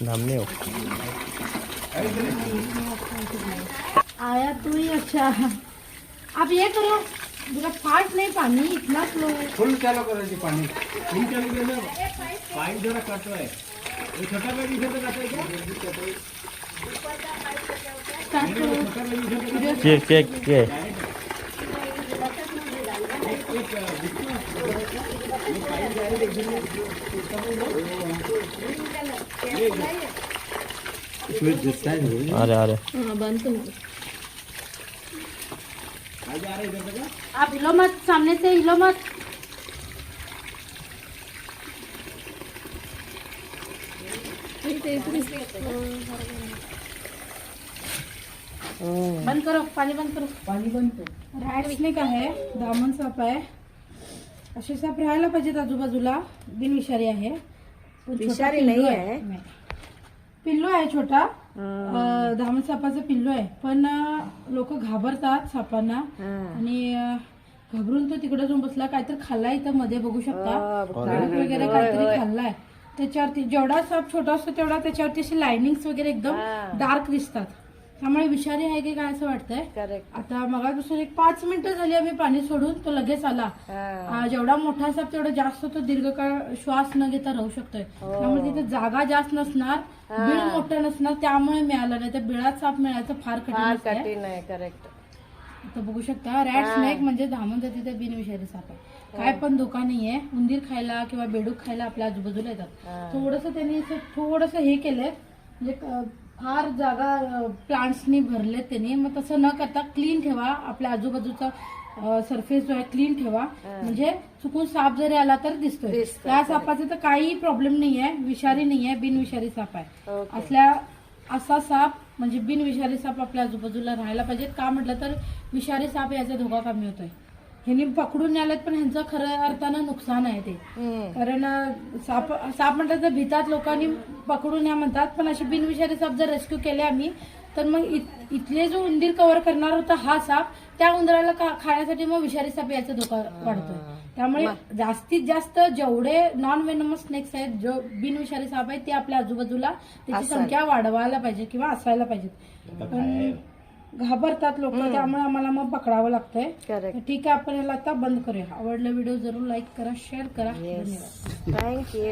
धामने हो आया तू ही अच्छा। आप ये करो, जरा फास्ट नहीं, पानी इतना स्लो है। फुल चालू करायची पाणी फुल चालू केलं पाईप जरा काटवाय छोटा पाईप इथे तर काटाय स्टार्ट करो। चेक चेक के अरे अरे बंद कर दो। आप हिलो मत, सामने से हिलो मत। बंद करो, पाणी बंद करो, पाणी बंद करो। रॅट्स नाही का आहे, दामन साप आहे। असे साप राहायला पाहिजेत आजूबाजूला, बिनविषारी आहे। पण विषारी छोटा नाही पिल्लू आहे। नाही. पिल्लू आहे छोटा, दामन सापाचं पिल्लू आहे। पण लोक घाबरतात सापांना आणि घाबरून तो तिकडे जाऊन बसला, काहीतरी खाल्लाय इथं मध्ये बघू शकता, झाडं वगैरे काहीतरी खाल्लाय। त्याच्यावरती जेवढा साप छोटा असतो तेवढा त्याच्यावरती असे लाइनिंग्स वगैरे एकदम डार्क दिसतात, त्यामुळे विषारी आहे की काय असं वाटतंय। करेक्ट। आता मगापासून एक 5 मिनिटं झाली आम्ही पाणी सोडून, तो लगेच आला। जेवढा मोठा साप तेवढा जास्त तो दीर्घकाळ श्वास न घेता राहू शकतोय, त्यामुळे तिथे जागा जास्त नसणार, बिळ मोठं नसणार, त्यामुळे मिळालं नाही तर बिळात साप मिळायचं फार कठीण आहे। करेक्ट। आता बघू शकता, रॅट स्नेक म्हणजे धामण जातीचा बिनविषारी साप आहे। काय पण धोका नाहीये, उंदीर खायला किंवा बेडूक खायला आपल्या आजूबाजूला येतात। थोडंसं त्यांनी थोडंसं हे केलंय, म्हणजे फार जागा प्लांट्सनी भरले त्यांनी, मग तसं न करता क्लीन ठेवा, आपल्या आजूबाजूचा सरफेस जो आहे क्लीन ठेवा, म्हणजे चुकून साप जरी आला तर दिसतोय। त्या सापाचा तर काही प्रॉब्लेम नाहीये, विषारी नाहीये, बिनविषारी साप आहे। असा साप म्हणजे बिनविषारी साप आपल्या आजूबाजूला राहायला पाहिजेत। का म्हटलं तर विषारी साप याचा धोका कमी होतोय। ह्यांनी पकडून न्यालेत पण ह्यांचं खऱ्या अर्थानं नुकसान आहे ते, कारण साप म्हटलं तर भितात, लोकांनी पकडून न्या म्हणतात, पण असे बिनविषारी साप जर रेस्क्यू केले आम्ही तर मग इथले जो उंदीर कव्हर करणार होता हा साप, त्या उंदराला खाण्यासाठी मग विषारी साप याचा धोका वाढतोय। त्यामुळे जास्तीत जास्त जेवढे नॉन वेनमस स्नेक्स आहेत, जो बिनविषारी साप आहेत, ते आपल्या आजूबाजूला त्याची संख्या वाढवायला पाहिजे किंवा असायला पाहिजेत। पण घाबरतात लोक, त्यामुळे आम्हाला मग पकडावं लागतंय। ठीक आहे, आपण याला आता बंद करूया। आवडला व्हिडिओ जरूर लाईक करा, शेअर करा। धन्यवाद। थँक्यू।